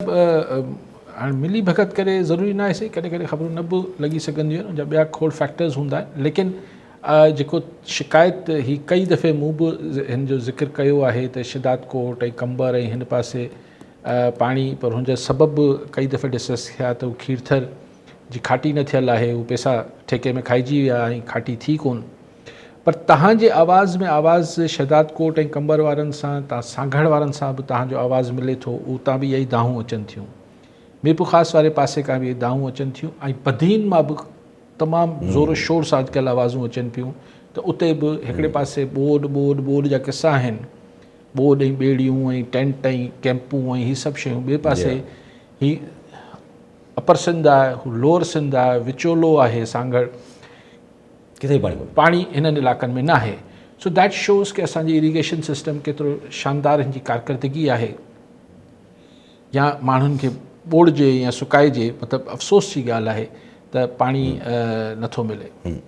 हाणे मिली भगत करे ज़रूरी न आहे सही, कॾहिं कॾहिं ख़बरूं न बि लॻी सघंदियूं आहिनि, उनजा ॿिया खोड़ फैक्टर्स हूंदा आहिनि। लेकिन जेको शिकायत ही कई दफ़े मूं बि हिन जो ज़िक्र कयो आहे त शिदात कोट ऐं कंबर ऐं हिन पासे पाणी, पर हुनजा सबबु कई दफ़े डिस्कस थिया त खीरथर जी खाटी न थियल आहे, उहे पैसा ठेके में खाइजी विया ऐं खाटी थी कोन। पर तव्हांजे आवाज़ में आवाज़ शिदात कोट ऐं कंबर वारनि सां, तव्हां सांघड़ वारनि सां बि तव्हांजो आवाज़ मिले थो, उतां बि इहा ई दाहूं अचनि थियूं। मीरपुर ख़ासि वारे पासे खां बि इहे दाहूं अचनि थियूं ऐं बदीन मां बि तमामु ज़ोर शोर सां अॼुकल्ह आवाज़ूं अचनि पियूं। त उते बि हिकिड़े पासे ॿोॾ जा किसा आहिनि, ॿोॾ ऐं ॿेड़ियूं ऐं टेंट ऐं कैंपूं ऐं हीअ सभु शयूं। ॿिए पासे ही अपर सिंध आहे, हू लोअर सिंध आहे, विचोलो आहे सांघड़, किथे पाणी हिननि इलाइक़नि में न आहे। सो दैट शोज़ कि असांजी इरीगेशन सिस्टम केतिरो शानदार हिन जी कारकर्दगी आहे, या माण्हुनि खे ॿोड़िजे या सुकाइजे, मतिलबु अफ़सोस जी ॻाल्हि आहे त पाणी नथो मिले।